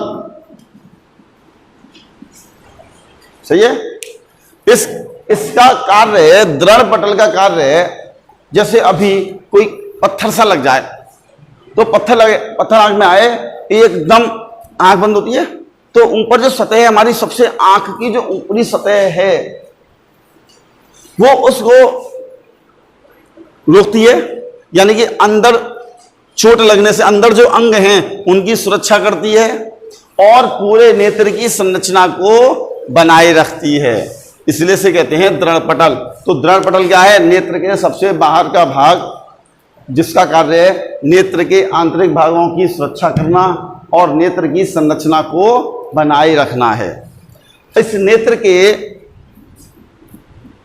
सही है। इसका कार्य है, दृढ़ पटल का कार्य है, जैसे अभी कोई पत्थर सा लग जाए तो पत्थर आंख में आए, एकदम आंख बंद होती है, तो ऊपर जो सतह है हमारी, सबसे आंख की जो ऊपरी सतह है वो उसको रोकती है। यानी कि अंदर चोट लगने से अंदर जो अंग हैं उनकी सुरक्षा करती है, और पूरे नेत्र की संरचना को बनाए रखती है, इसलिए से कहते हैं दृढ़ पटल। तो दृढ़ पटल क्या है? नेत्र के सबसे बाहर का भाग, जिसका कार्य है नेत्र के आंतरिक भागों की सुरक्षा करना और नेत्र की संरचना को बनाए रखना है। इस नेत्र के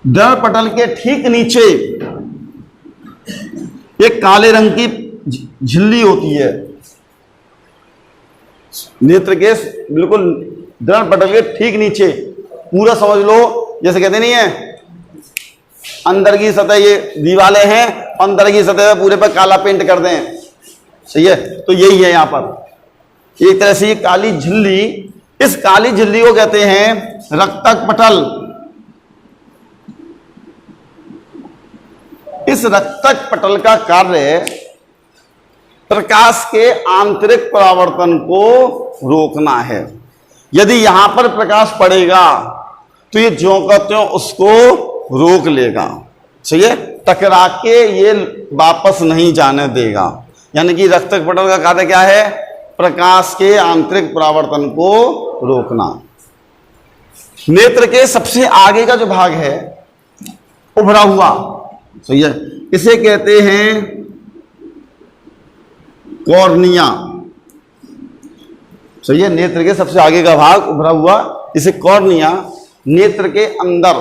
दृढ़ पटल के ठीक नीचे एक काले रंग की झिल्ली होती है। नेत्र के बिल्कुल दृढ़ पटल के ठीक नीचे, पूरा समझ लो, जैसे कहते नहीं है अंदर की सतह ये दीवारें हैं, अंदर की सतह पूरे पर काला पेंट कर दें, सही है। तो यही है यहां पर एक तरह से ये काली झिल्ली, इस काली झिल्ली को कहते हैं रक्तक पटल। इस रक्तक पटल का कार्य प्रकाश के आंतरिक परावर्तन को रोकना है। यदि यहां पर प्रकाश पड़ेगा तो ये ज्यों का त्यों उसको रोक लेगा, सही है, टकरा के ये वापस नहीं जाने देगा। यानी कि रक्तक पटल का कार्य क्या है? प्रकाश के आंतरिक परावर्तन को रोकना। नेत्र के सबसे आगे का जो भाग है उभरा हुआ, सही है, इसे कहते हैं कॉर्निया, सही है। नेत्र के सबसे आगे का भाग उभरा हुआ, इसे कॉर्निया। नेत्र के अंदर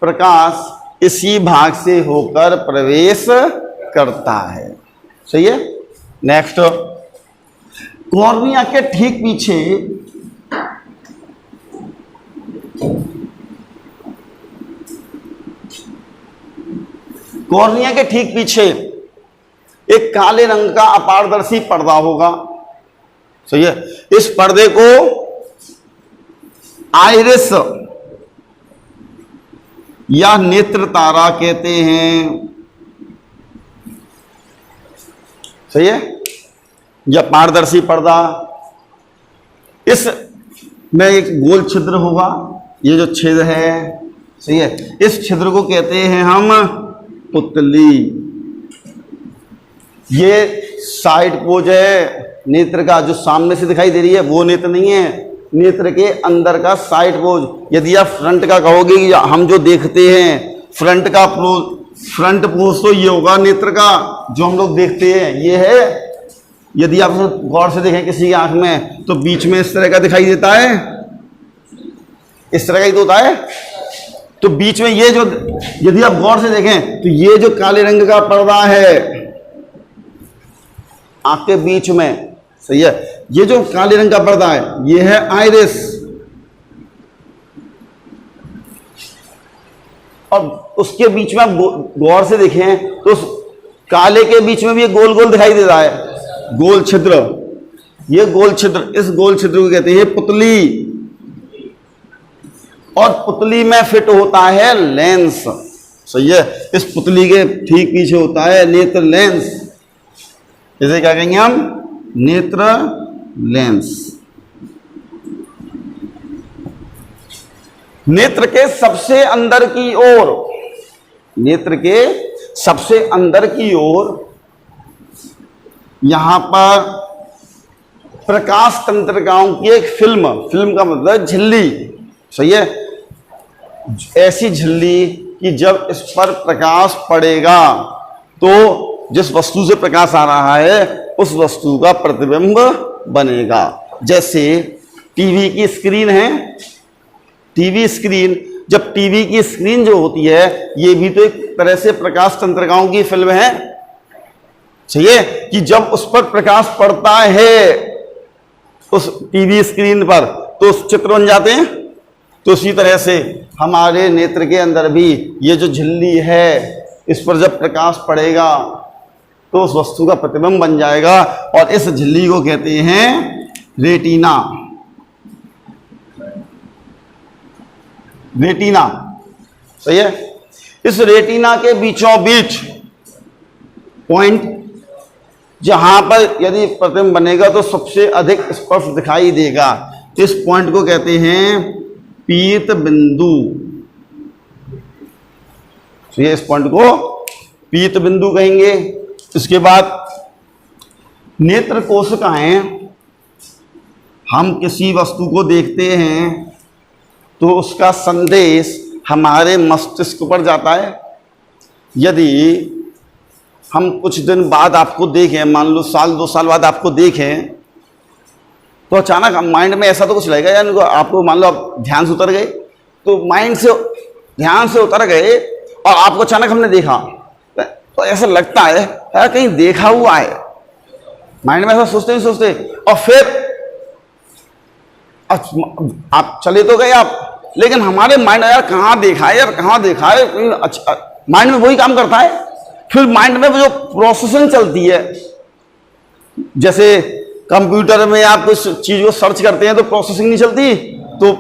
प्रकाश इसी भाग से होकर प्रवेश करता है, सही है। नेक्स्ट, कॉर्निया के ठीक पीछे एक काले रंग का अपारदर्शी पर्दा होगा, सही है। इस पर्दे को आइरिस या नेत्र तारा कहते हैं, सही है, या पारदर्शी पर्दा। इस में एक गोल छिद्र होगा, ये जो छिद्र है, सही है, इस छिद्र को कहते हैं हम पुतली। ये साइड पोज है नेत्र का, जो सामने से दिखाई दे रही है वो नेत्र नहीं है, नेत्र के अंदर का साइड पोज। यदि आप फ्रंट का कहोगे कि हम जो देखते हैं फ्रंट पोज तो ये होगा नेत्र का, जो हम लोग देखते हैं ये है। यदि आप गौर से देखें किसी की आंख में तो बीच में इस तरह का दिखाई देता है, इस तरह का ही तो होता है, तो बीच में ये जो, यदि आप गौर से देखें तो ये जो काले रंग का पर्दा है आंख के बीच में, सही है, ये जो काले रंग का पर्दा है ये है आइरिस, और उसके बीच में आप गौर से देखें तो उस काले के बीच में भी एक गोल गोल दिखाई दे रहा है, गोल छिद्र। ये गोल छिद्र, इस गोल छिद्र को कहते हैं पुतली, और पुतली में फिट होता है लेंस, सही है। इस पुतली के ठीक पीछे होता है नेत्र लेंस, इसे क्या कहेंगे हम, नेत्र लेंस। नेत्र के सबसे अंदर की ओर, नेत्र के सबसे अंदर की ओर यहां पर प्रकाश तंत्रिकाओं की एक फिल्म, फिल्म का मतलब झिल्ली, सही है, ऐसी झिल्ली कि जब इस पर प्रकाश पड़ेगा तो जिस वस्तु से प्रकाश आ रहा है उस वस्तु का प्रतिबिंब बनेगा। जैसे टीवी की स्क्रीन है, टीवी स्क्रीन, जब टीवी की स्क्रीन जो होती है ये भी तो एक तरह से प्रकाश तंत्रिकाओं की फिल्म है, सही है, कि जब उस पर प्रकाश पड़ता है उस टीवी स्क्रीन पर तो उस चित्र बन जाते हैं। तो इसी तरह से हमारे नेत्र के अंदर भी ये जो झिल्ली है इस पर जब प्रकाश पड़ेगा तो उस वस्तु का प्रतिबिंब बन जाएगा, और इस झिल्ली को कहते हैं रेटिना, रेटिना, सही है। इस रेटिना के बीचों बीच पॉइंट जहां पर यदि प्रतिबिंब बनेगा तो सबसे अधिक स्पष्ट दिखाई देगा, इस पॉइंट को कहते हैं पीत बिंदु, तो ये इस पॉइंट को पीत बिंदु कहेंगे। इसके बाद नेत्र कोशिकाएं, हम किसी वस्तु को देखते हैं तो उसका संदेश हमारे मस्तिष्क पर जाता है। यदि हम कुछ दिन बाद आपको देखें, मान लो साल 2 साल बाद आपको देखें, तो अचानक माइंड में ऐसा तो कुछ लगेगा, यानी आपको मान लो आप ध्यान से उतर गए, तो माइंड से ध्यान से उतर गए और आपको अचानक हमने देखा तो ऐसा लगता है यार कहीं देखा हुआ है, माइंड में ऐसा सोचते ही सोचते, और फिर आप चले तो गए आप, लेकिन हमारे माइंड यार कहाँ देखा है, यार कहाँ देखा है, अच्छा माइंड में वही काम करता है। फिर माइंड में जो प्रोसेसिंग चलती है, जैसे कंप्यूटर में आप कुछ चीज को सर्च करते हैं तो प्रोसेसिंग नहीं चलती, तो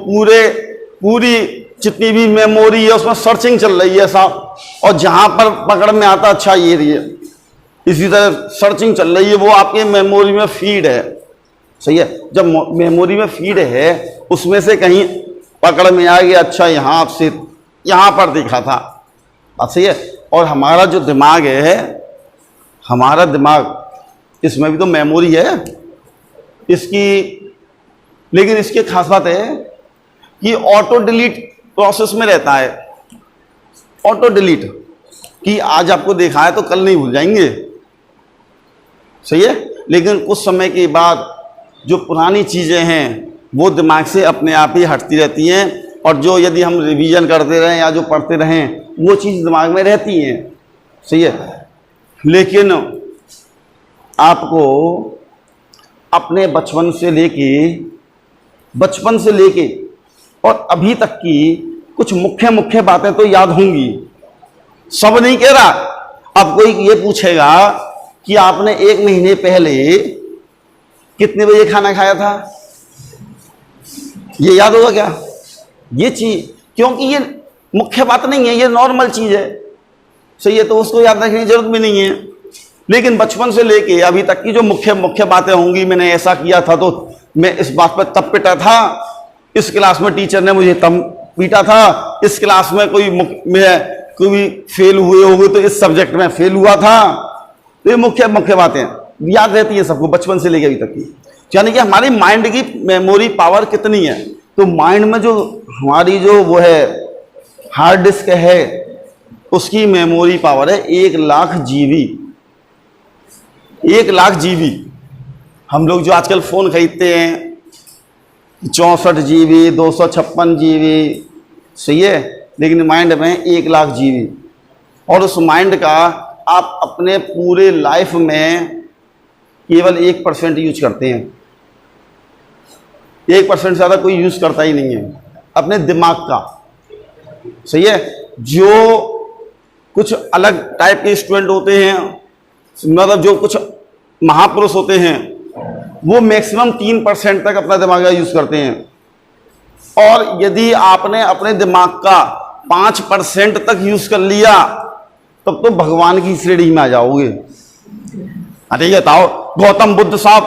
पूरी जितनी भी मेमोरी है उसमें सर्चिंग चल रही है साहब, और जहां पर पकड़ में आता अच्छा ये रही है, इसी तरह सर्चिंग चल रही है, वो आपके मेमोरी में फीड है, सही है। जब मेमोरी में फीड है उसमें से कहीं पकड़ में आ गया, अच्छा यहाँ आपसे यहाँ पर देखा था, सही है। और हमारा जो दिमाग है, हमारा दिमाग, इसमें भी तो मेमोरी है इसकी, लेकिन इसकी खास बात है कि ऑटो डिलीट प्रोसेस में रहता है। ऑटो डिलीट कि आज आपको देखा है तो कल नहीं भूल जाएंगे, सही है। लेकिन कुछ समय के बाद जो पुरानी चीज़ें हैं वो दिमाग से अपने आप ही हटती रहती हैं, और जो यदि हम रिवीजन करते रहें या जो पढ़ते रहें वो चीज़ दिमाग में रहती हैं, सही है। लेकिन आपको अपने बचपन से लेके और अभी तक की कुछ मुख्य बातें तो याद होंगी, सब नहीं कह रहा। अब कोई ये पूछेगा कि आपने 1 महीने पहले कितने बजे खाना खाया था, ये याद होगा क्या? ये चीज, क्योंकि ये मुख्य बात नहीं है, ये नॉर्मल चीज है, सही है, तो उसको याद रखने की जरूरत भी नहीं है। लेकिन बचपन से लेके अभी तक की जो मुख्य बातें होंगी, मैंने ऐसा किया था तो मैं इस बात पर तब पिटा था, इस क्लास में टीचर ने मुझे तब पीटा था, इस क्लास में कोई फेल हुए होंगे तो इस सब्जेक्ट में फेल हुआ था, तो ये मुख्य बातें याद रहती है सबको बचपन से लेके अभी तक की। यानी कि हमारी माइंड की मेमोरी पावर कितनी है, तो माइंड में जो हमारी जो वो है हार्ड डिस्क है उसकी मेमोरी पावर है 1 लाख जीबी। 1 लाख जीबी। हम लोग जो आजकल फ़ोन खरीदते हैं 64 जीबी 256 जीबी, सही है, लेकिन माइंड में 1 लाख जीबी, और उस माइंड का आप अपने पूरे लाइफ में केवल 1% यूज करते हैं। 1% ज़्यादा कोई यूज करता ही नहीं है अपने दिमाग का। सही है। जो कुछ अलग टाइप के स्टूडेंट होते हैं, मतलब जो कुछ महापुरुष होते हैं, वो मैक्सिमम 3% तक अपना दिमाग का यूज करते हैं। और यदि आपने अपने दिमाग का 5% तक यूज कर लिया तब तो भगवान की श्रेणी में आ जाओगे। अरे ये बताओ, गौतम बुद्ध साहब,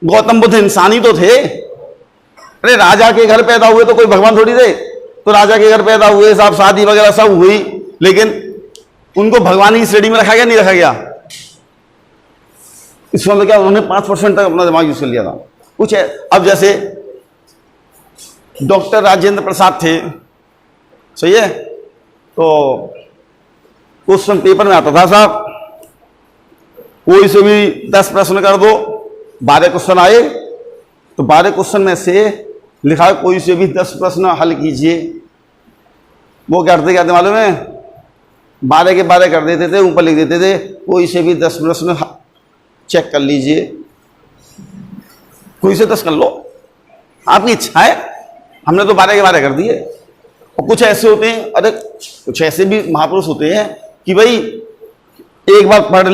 गौतम बुद्ध इंसान ही तो थे। अरे राजा के घर पैदा हुए तो कोई भगवान थोड़ी थे। तो राजा के घर पैदा हुए, साहब शादी वगैरह सब हुई, लेकिन उनको भगवान की श्रेणी में रखा गया, नहीं रखा गया? इसमें मतलब क्या, उन्होंने 5% तक अपना दिमाग यूज कर लिया था। कुछ है। अब जैसे डॉक्टर राजेंद्र प्रसाद थे, सही है, तो क्वेश्चन पेपर में आता था, साहब कोई से भी 10 प्रश्न कर दो, 12 क्वेश्चन आए, तो 12 क्वेश्चन में से लिखा कोई से भी 10 प्रश्न हल कीजिए। वो क्या करते मालूम है? 12 के 12 कर देते थे, ऊपर लिख देते थे कोई से भी 10 प्रश्न चेक कर लीजिए। कोई से 10 कर लो, आपकी इच्छा है, हमने तो 12 के 12 कर दिए। और कुछ ऐसे होते हैं, अरे कुछ ऐसे भी महापुरुष होते हैं कि भाई एक बार पढ़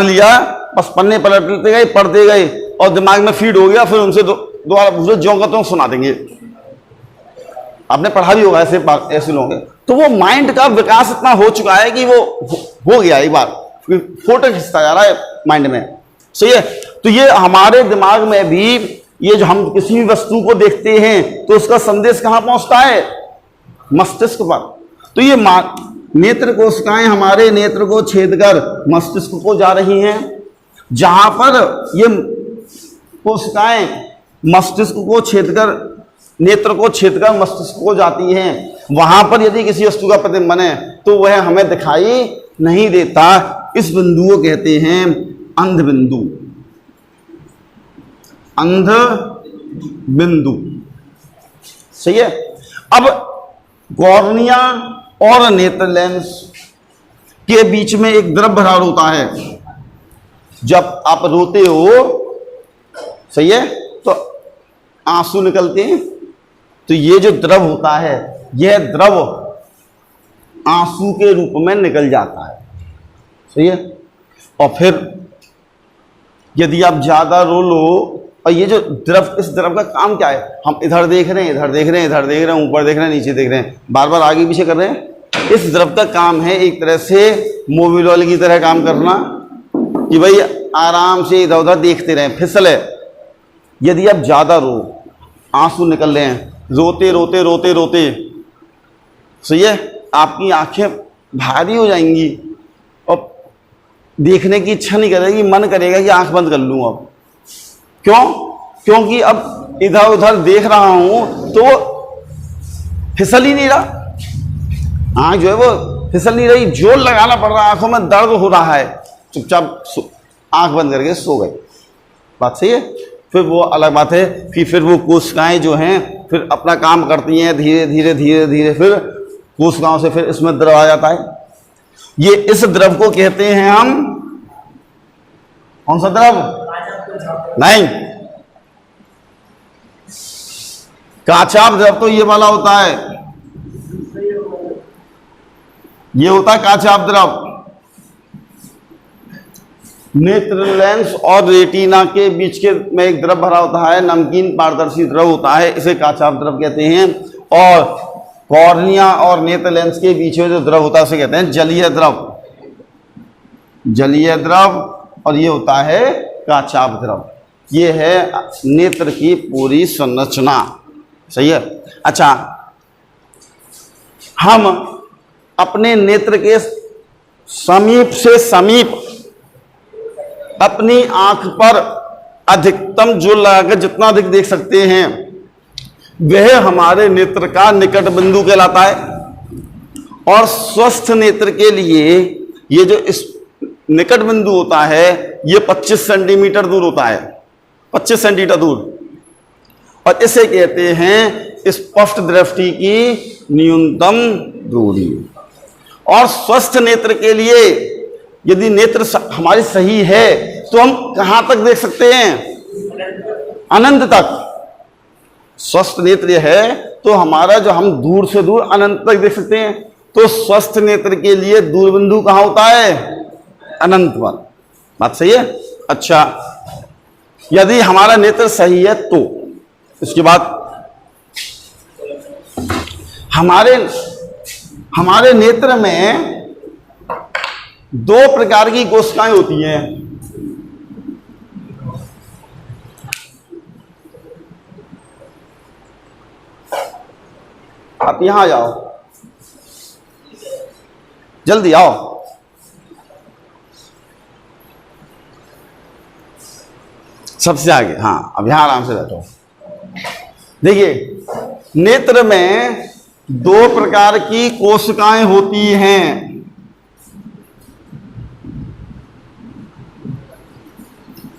लिया, बस पन्ने पलटते गए, पढ़ते गए और दिमाग में फीड हो गया, फिर उनसे दोबारा पूछो, जो का तो सुना देंगे। आपने पढ़ा भी होगा ऐसे लोग हैं। तो वो माइंड का विकास इतना हो चुका है कि वो हो गया, एक बार फोटो खिंचता जा रहा है माइंड में। सही है। तो ये हमारे दिमाग में भी, ये जो हम किसी भी वस्तु को देखते हैं तो उसका संदेश कहां पहुंचता है? मस्तिष्क पर। तो ये नेत्र कोशिकाएं हमारे नेत्र को छेद कर मस्तिष्क को जा रही हैं। जहां पर ये कोशिकाएं मस्तिष्क को छेदकर, नेत्र को छेदकर मस्तिष्क को जाती हैं, वहां पर यदि किसी वस्तु का प्रतिबिंब बने तो वह हमें दिखाई नहीं देता। इस बिंदु को कहते हैं अंध बिंदु। अंध बिंदु। सही है। अब कॉर्निया और नेत्र लेंस के बीच में एक द्रव भराव होता है। जब आप रोते हो, सही है, तो आंसू निकलते हैं, तो ये जो द्रव होता है, यह द्रव आंसू के रूप में निकल जाता है। सही है। और फिर यदि आप ज्यादा रो लो, और ये जो द्रव, इस द्रव का काम क्या है? हम इधर देख रहे हैं, इधर देख रहे हैं, इधर देख रहे हैं, ऊपर देख रहे हैं, नीचे देख रहे हैं, बार बार आगे पीछे कर रहे हैं। इस द्रव का काम है एक तरह से मोबिल ऑयल की तरह काम करना, कि भाई आराम से इधर उधर देखते रहें, फिसले। यदि आप ज्यादा रो, आंसू निकल रहे हैं, रोते रोते रोते रोते, सही है, आपकी आंखें भारी हो जाएंगी और देखने की इच्छा नहीं करेगी, मन करेगा कि आंख बंद कर लूं अब। क्यों? क्योंकि अब इधर उधर देख रहा हूं तो फिसल ही नहीं रहा, आंख जो है वो फिसल नहीं रही, जोर लगाना पड़ रहा, आंखों में दर्द हो रहा है, चुपचाप आंख बंद करके सो गए। बात सही है। फिर वो अलग बात है कि फिर वो कोशिकाएं जो हैं फिर अपना काम करती हैं, धीरे धीरे धीरे धीरे फिर कोशिकाओं से फिर इसमें द्रव आ जाता है। ये इस द्रव को कहते हैं हम, कौन सा द्रव? नहीं, काचाभ द्रव तो ये वाला होता है, ये होता है काचाभ द्रव। नेत्र लेंस और रेटिना के बीच के में एक द्रव भरा होता है, नमकीन पारदर्शी द्रव होता है, इसे काचाभ द्रव कहते हैं। और कॉर्निया और नेत्र लेंस के बीच में जो द्रव होता है उसे कहते हैं जलीय द्रव। जलीय द्रव, और ये होता है काचाभ द्रव। ये है नेत्र की पूरी संरचना। सही है। अच्छा, हम अपने नेत्र के समीप से समीप अपनी आंख पर अधिकतम जोर लगाकर जितना अधिक देख सकते हैं वह हमारे नेत्र का निकट बिंदु कहलाता है। और स्वस्थ नेत्र के लिए ये जो इस निकट बिंदु होता है ये 25 सेंटीमीटर दूर होता है, 25 सेंटीमीटर दूर। और इसे कहते हैं स्पष्ट दृष्टि की न्यूनतम दूरी। और स्वस्थ नेत्र के लिए यदि नेत्र हमारी सही है तो हम कहां तक देख सकते हैं? अनंत तक। स्वस्थ नेत्र है तो हमारा जो हम दूर से दूर अनंत तक देख सकते हैं। तो स्वस्थ नेत्र के लिए दूर बिंदु कहां होता है? अनंत पर। बात सही है? अच्छा, यदि हमारा नेत्र सही है तो इसके बाद हमारे नेत्र में दो प्रकार की कोशिकाएं होती हैं। आप यहां आ जाओ, जल्दी आओ। सबसे आगे, हाँ, अब यहां आराम से बैठो। देखिए, नेत्र में दो प्रकार की कोशिकाएं होती हैं।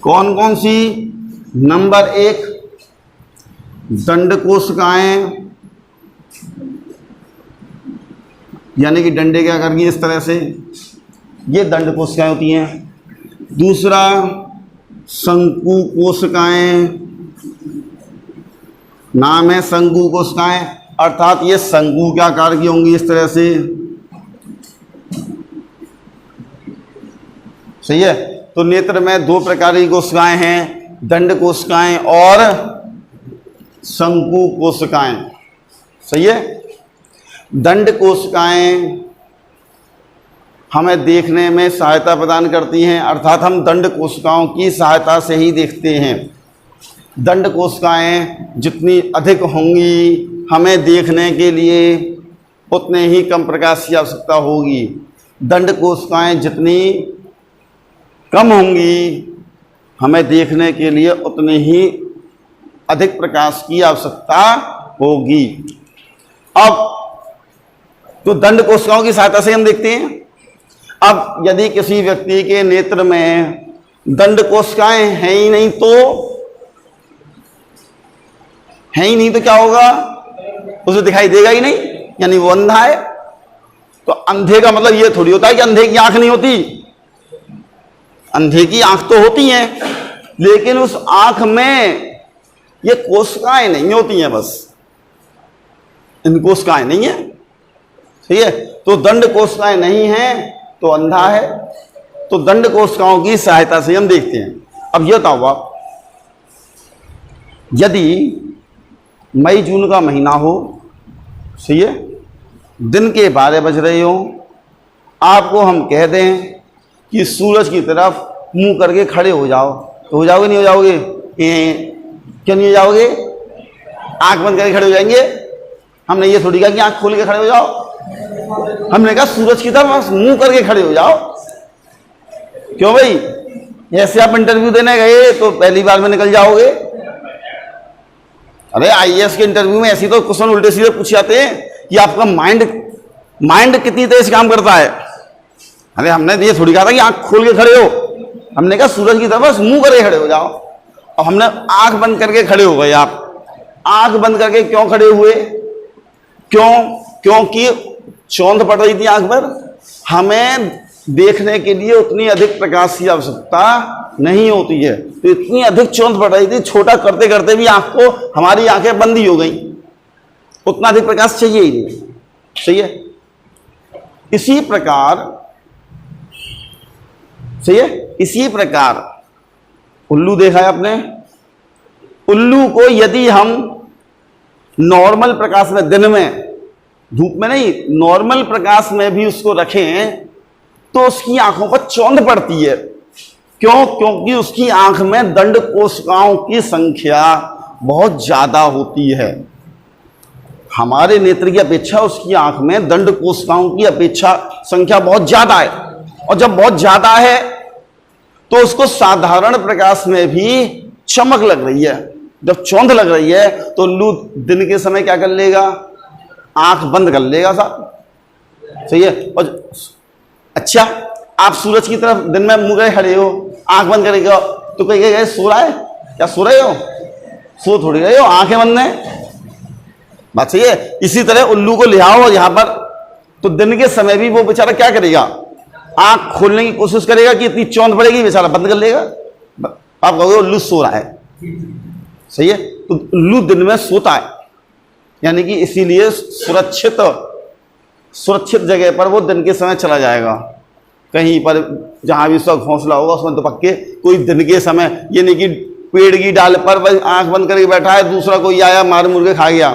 कौन कौन सी? नंबर 1 दंड कोशिकाएं, यानी कि डंडे के आकार की इस तरह से, ये दंड कोशिकाएं होती हैं। दूसरा शंकु कोशिकाएं, नाम है शंकु कोशिकाएं, अर्थात ये शंकु के आकार की होंगी इस तरह से। सही है? तो नेत्र में दो प्रकार की कोशिकाएं हैं, दंड कोशिकाएं और शंकु कोशिकाएं। सही है? दंड कोशिकाएं हमें देखने में सहायता प्रदान करती हैं, अर्थात हम दंड कोशिकाओं की सहायता से ही देखते हैं। दंड कोशिकाएं जितनी अधिक होंगी हमें देखने के लिए उतने ही कम प्रकाश की आवश्यकता होगी। दंड कोशिकाएं जितनी कम होंगी हमें देखने के लिए उतने ही अधिक प्रकाश की आवश्यकता होगी। अब तो दंड कोशिकाओं की सहायता से हम देखते हैं। अब यदि किसी व्यक्ति के नेत्र में दंड कोशिकाएं हैं ही नहीं तो क्या होगा? उसे दिखाई देगा ही नहीं, यानी वो अंधा है। तो अंधे का मतलब ये थोड़ी होता है कि अंधे की आंख नहीं होती। अंधे की आंख तो होती हैं, लेकिन उस आंख में ये कोशिकाएं नहीं होती हैं, बस इन कोशिकाएं नहीं है। सही है? तो दंड कोशिकाएं नहीं हैं तो अंधा है। तो दंड कोशिकाओं की सहायता से हम देखते हैं। अब ये बताओ आप, यदि मई जून का महीना हो, सही है, दिन के 12 बज रहे हो, आपको हम कह दें कि सूरज की तरफ मुंह करके खड़े हो जाओ, तो हो जाओगे नहीं हो जाओगे? क्यों नहीं हो जाओगे? आंख बंद करके खड़े हो जाएंगे? हमने ये थोड़ी कहा कि आंख खोल के खड़े हो जाओ। हमने कहा सूरज की तरफ मुंह करके खड़े हो जाओ। क्यों भाई? ऐसे आप इंटरव्यू देने गए तो पहली बार में निकल जाओगे? अरे आईएएस के इंटरव्यू में ऐसी तो क्वेश्चन उल्टे सीधे पूछ जाते हैं कि आपका माइंड कितनी तेज काम करता है। अरे हमने ये थोड़ी कहा था कि आंख खोल के खड़े हो, हमने कहा सूरज की तरफ मुंह करके खड़े हो जाओ। अब हमने आंख बंद करके खड़े हो गए। आप आंख बंद करके क्यों खड़े हुए? क्योंकि चौंध पड़ रही थी आंख पर। हमें देखने के लिए उतनी अधिक प्रकाश की आवश्यकता नहीं होती है, तो इतनी अधिक चौंध पड़ रही थी, छोटा करते करते भी आंख को हमारी आंखें बंद ही हो गई। उतना अधिक प्रकाश चाहिए ही नहीं। सही है? इसी प्रकार उल्लू देखा है आपने? उल्लू को यदि हम नॉर्मल प्रकाश में, दिन में, धूप में नहीं, नॉर्मल प्रकाश में भी उसको रखें तो उसकी आंखों पर चौंध पड़ती है। क्यों? क्योंकि उसकी आंख में दंड कोशिकाओं की संख्या बहुत ज्यादा होती है। हमारे नेत्र की अपेक्षा उसकी आंख में दंड कोशिकाओं की अपेक्षा संख्या बहुत ज्यादा है। और जब बहुत ज्यादा है तो उसको साधारण प्रकाश में भी चमक लग रही है। जब चौंध लग रही है तो उल्लू दिन के समय क्या कर लेगा? आंख बंद कर लेगा साहब। सही है? और अच्छा, आप सूरज की तरफ दिन में मुंह खड़े हो, आंख बंद करेगा तो कहीं गए सो रहा है? क्या सो रहे हो? सो थोड़ी रहे हो, आंखें बंद है। बात सही है। इसी तरह उल्लू को ले आओ यहां पर, तो दिन के समय भी वो बेचारा क्या करेगा, आंख खोलने की कोशिश करेगा कि इतनी चौंध पड़ेगी, बेचारा बंद कर लेगा। आप कहोगे उल्लू सो रहा है, सही है, तो उल्लू दिन में सोता है, यानी कि इसीलिए सुरक्षित जगह पर वो दिन के समय चला जाएगा। कहीं पर जहां भी उसका घोंसला होगा उसमें तो पक्के कोई दिन के समय, ये नहीं कि पेड़ की डाल पर बस आंख बंद करके बैठा है, दूसरा कोई आया मार मुर के खा गया,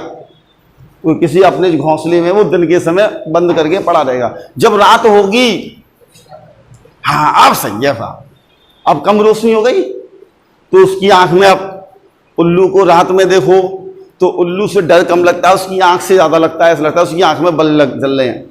कोई किसी अपने घोंसले में वो दिन के समय बंद करके पड़ा रहेगा। जब रात होगी, हाँ अब सही है साहब, अब कम रोशनी हो गई तो उसकी आंख में, अब उल्लू को रात में देखो तो उल्लू से डर कम लगता है, उसकी आंख से ज्यादा लगता है, ऐसा लगता है उसकी आंख में बल्ब जल रहे हैं।